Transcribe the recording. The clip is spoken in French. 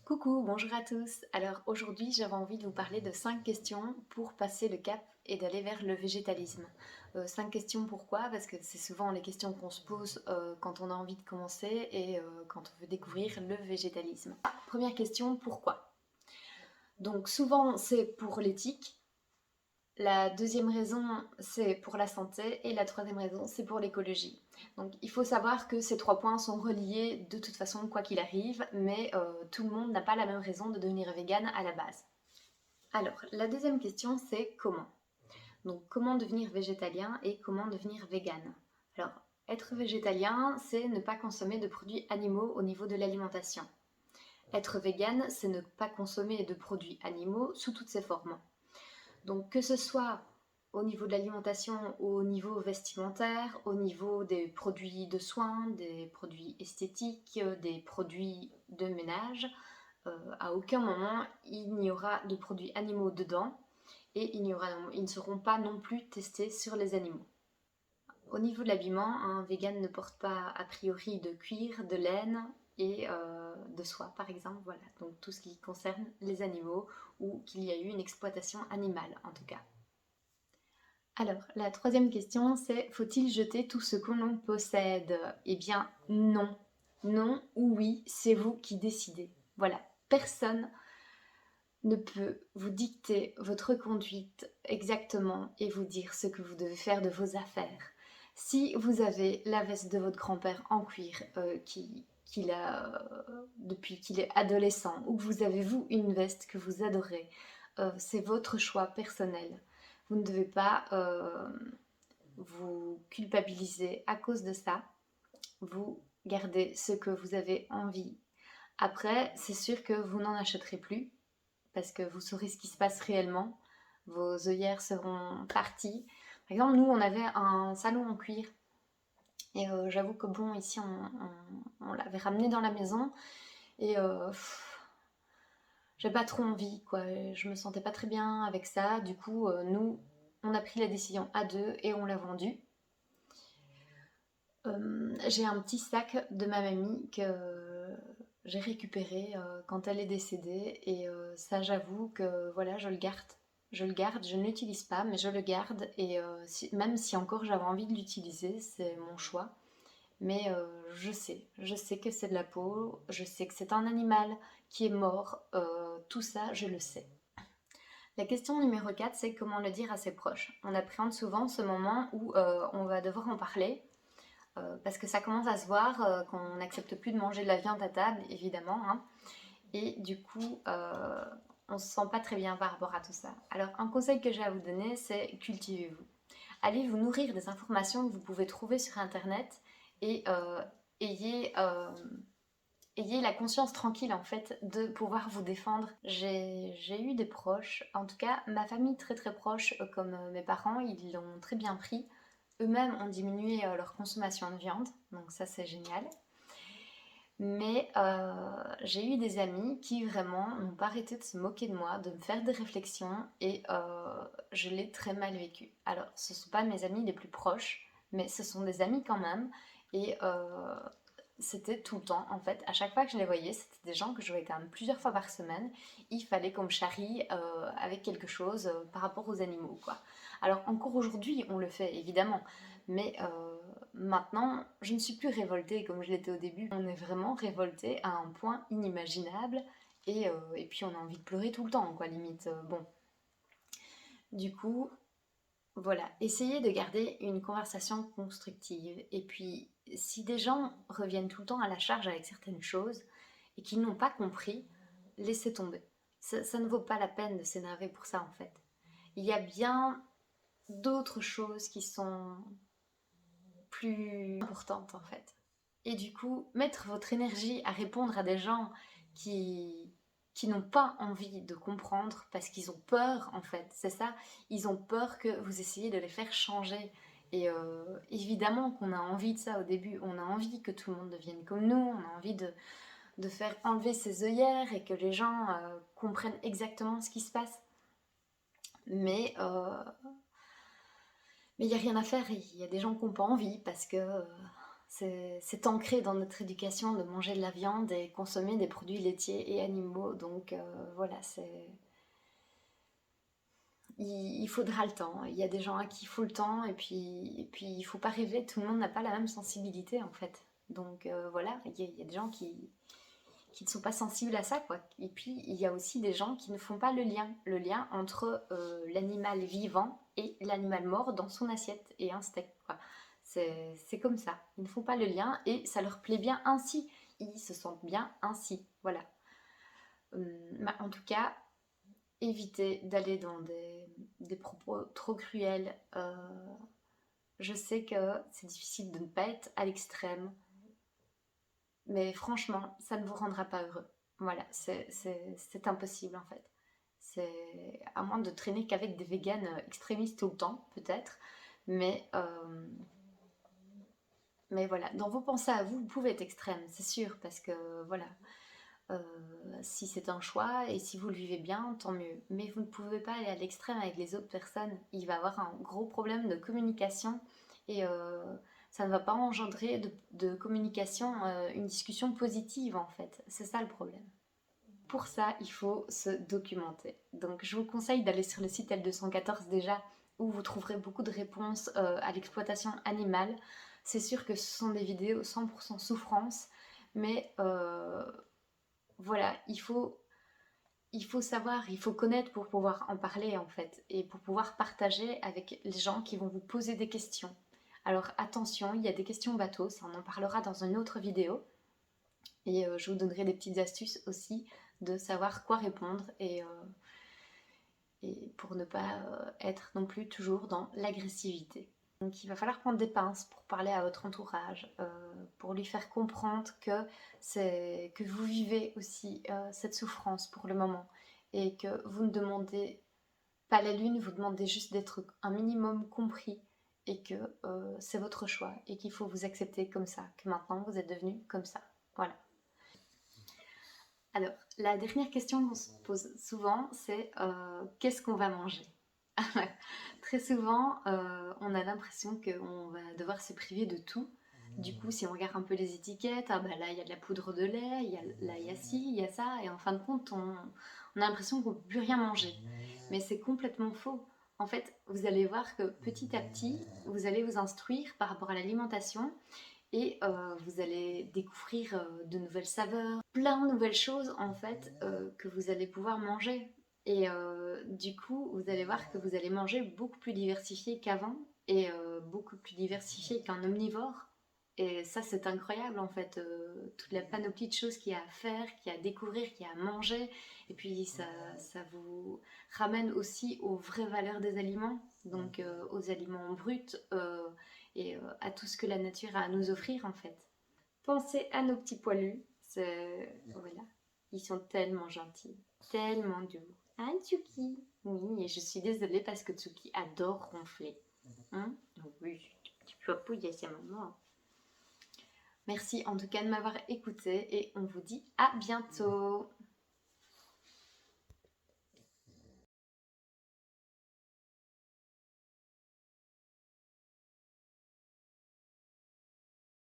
Coucou, bonjour à tous. Alors aujourd'hui j'avais envie de vous parler de 5 questions pour passer le cap et d'aller vers le végétalisme. 5 questions pourquoi? Parce que c'est souvent les questions qu'on se pose quand on a envie de commencer et quand on veut découvrir le végétalisme. Première question, pourquoi? Donc souvent c'est pour l'éthique, la deuxième raison, c'est pour la santé et la troisième raison, c'est pour l'écologie. Donc il faut savoir que ces trois points sont reliés de toute façon, quoi qu'il arrive, mais tout le monde n'a pas la même raison de devenir vegan à la base. Alors, la deuxième question, c'est comment? Donc comment devenir végétalien et comment devenir vegan? Alors, être végétalien, c'est ne pas consommer de produits animaux au niveau de l'alimentation. Être vegan, c'est ne pas consommer de produits animaux sous toutes ses formes. Donc que ce soit au niveau de l'alimentation, au niveau vestimentaire, au niveau des produits de soins, des produits esthétiques, des produits de ménage, à aucun moment il n'y aura de produits animaux dedans et ils ne seront pas non plus testés sur les animaux. Au niveau de l'habillement, un vegan ne porte pas a priori de cuir, de laine et de soie par exemple, voilà, donc tout ce qui concerne les animaux ou qu'il y a eu une exploitation animale en tout cas. Alors, la troisième question, c'est faut-il jeter tout ce que l'on possède? Eh bien, non. Non ou oui, c'est vous qui décidez. Voilà, personne ne peut vous dicter votre conduite exactement et vous dire ce que vous devez faire de vos affaires. Si vous avez la veste de votre grand-père en cuir qu'il a depuis qu'il est adolescent, ou que vous avez vous une veste que vous adorez, c'est votre choix personnel. Vous ne devez pas vous culpabiliser à cause de ça. Vous gardez ce que vous avez envie. Après, c'est sûr que vous n'en achèterez plus parce que vous saurez ce qui se passe réellement. Vos œillères seront parties. Par exemple, nous, on avait un salon en cuir. Et j'avoue que bon, ici, on l'avait ramené dans la maison. Et j'ai pas trop envie, quoi. Je me sentais pas très bien avec ça. Du coup, nous, on a pris la décision à deux et on l'a vendu. J'ai un petit sac de ma mamie que j'ai récupéré quand elle est décédée et ça j'avoue que voilà je le garde. Je le garde, je ne l'utilise pas mais je le garde et même si encore j'avais envie de l'utiliser, c'est mon choix. Mais je sais que c'est de la peau, je sais que c'est un animal qui est mort, tout ça je le sais. La question numéro 4, c'est comment le dire à ses proches. On appréhende souvent ce moment où on va devoir en parler parce que ça commence à se voir qu'on n'accepte plus de manger de la viande à table, évidemment, hein, et du coup, on se sent pas très bien par rapport à tout ça. Alors, un conseil que j'ai à vous donner, c'est cultivez-vous. Allez vous nourrir des informations que vous pouvez trouver sur Internet et ayez, ayez la conscience tranquille en fait de pouvoir vous défendre. J'ai eu des proches, en tout cas ma famille très très proche, comme mes parents, ils l'ont très bien pris. Eux-mêmes ont diminué leur consommation de viande, donc ça c'est génial. Mais j'ai eu des amis qui vraiment n'ont pas arrêté de se moquer de moi, de me faire des réflexions et je l'ai très mal vécu. Alors ce ne sont pas mes amis les plus proches, mais ce sont des amis quand même. Et c'était tout le temps en fait. À chaque fois que je les voyais, c'était des gens que je voyais quand même plusieurs fois par semaine. Il fallait qu'on me charrie avec quelque chose par rapport aux animaux quoi. Alors encore aujourd'hui on le fait évidemment, mais maintenant je ne suis plus révoltée comme je l'étais au début. On est vraiment révolté à un point inimaginable et puis on a envie de pleurer tout le temps quoi limite. Bon, du coup voilà, essayez de garder une conversation constructive. Et puis, si des gens reviennent tout le temps à la charge avec certaines choses et qu'ils n'ont pas compris, laissez tomber. Ça ne vaut pas la peine de s'énerver pour ça en fait. Il y a bien d'autres choses qui sont plus importantes en fait. Et du coup, mettre votre énergie à répondre à des gens qui, qui n'ont pas envie de comprendre parce qu'ils ont peur en fait, c'est ça, ils ont peur que vous essayiez de les faire changer. Et évidemment qu'on a envie de ça au début, on a envie que tout le monde devienne comme nous, on a envie de faire enlever ses œillères et que les gens comprennent exactement ce qui se passe. Mais il n'y a rien à faire, il y a des gens qui n'ont pas envie parce que c'est ancré dans notre éducation de manger de la viande et consommer des produits laitiers et animaux. Donc voilà, il faudra le temps. Il y a des gens à qui il faut le temps et puis il faut pas rêver. Tout le monde n'a pas la même sensibilité en fait. Donc voilà, il y a des gens qui ne sont pas sensibles à ça, quoi. Et puis, il y a aussi des gens qui ne font pas le lien entre l'animal vivant et l'animal mort dans son assiette et un steak, quoi. C'est comme ça. Ils ne font pas le lien et ça leur plaît bien ainsi. Ils se sentent bien ainsi, voilà. En tout cas, évitez d'aller dans des propos trop cruels. Je sais que c'est difficile de ne pas être à l'extrême, mais franchement, ça ne vous rendra pas heureux. Voilà, c'est impossible en fait. C'est à moins de traîner qu'avec des véganes extrémistes tout le temps, peut-être. Mais, euh, mais voilà, dans vos pensées à vous, vous pouvez être extrême, c'est sûr, parce que voilà, euh, si c'est un choix et si vous le vivez bien, tant mieux. Mais vous ne pouvez pas aller à l'extrême avec les autres personnes. Il va y avoir un gros problème de communication et ça ne va pas engendrer de communication, une discussion positive en fait. C'est ça le problème. Pour ça, il faut se documenter. Donc je vous conseille d'aller sur le site L214 déjà, où vous trouverez beaucoup de réponses à l'exploitation animale. C'est sûr que ce sont des vidéos 100% souffrance, mais voilà, il faut savoir, il faut connaître pour pouvoir en parler en fait, et pour pouvoir partager avec les gens qui vont vous poser des questions. Alors attention, il y a des questions bateaux, ça on en parlera dans une autre vidéo, et je vous donnerai des petites astuces aussi de savoir quoi répondre et pour ne pas être non plus toujours dans l'agressivité. Donc il va falloir prendre des pinces pour parler à votre entourage, pour lui faire comprendre que vous vivez aussi cette souffrance pour le moment et que vous ne demandez pas la lune, vous demandez juste d'être un minimum compris et que c'est votre choix et qu'il faut vous accepter comme ça, que maintenant vous êtes devenu comme ça. Voilà. Alors, la dernière question qu'on se pose souvent, c'est qu'est-ce qu'on va manger? Très souvent, on a l'impression qu'on va devoir se priver de tout. Du coup, si on regarde un peu les étiquettes, ah bah là il y a de la poudre de lait, là il y a ci, il y a ça, et en fin de compte, on a l'impression qu'on ne peut plus rien manger. Mais c'est complètement faux. En fait, vous allez voir que petit à petit, vous allez vous instruire par rapport à l'alimentation et vous allez découvrir de nouvelles saveurs, plein de nouvelles choses en fait que vous allez pouvoir manger. Et du coup, vous allez voir que vous allez manger beaucoup plus diversifié qu'avant et beaucoup plus diversifié qu'un omnivore. Et ça, c'est incroyable en fait, toute la panoplie de choses qu'il y a à faire, qu'il y a à découvrir, qu'il y a à manger. Et puis ça vous ramène aussi aux vraies valeurs des aliments, donc aux aliments bruts et à tout ce que la nature a à nous offrir en fait. Pensez à nos petits poilus, voilà, ils sont tellement gentils, tellement doux. Hein, Tsuki? Oui, et je suis désolée parce que Tsuki adore ronfler. Hein? Oui, tu peux appuyer sa maman. Merci en tout cas de m'avoir écouté et on vous dit à bientôt.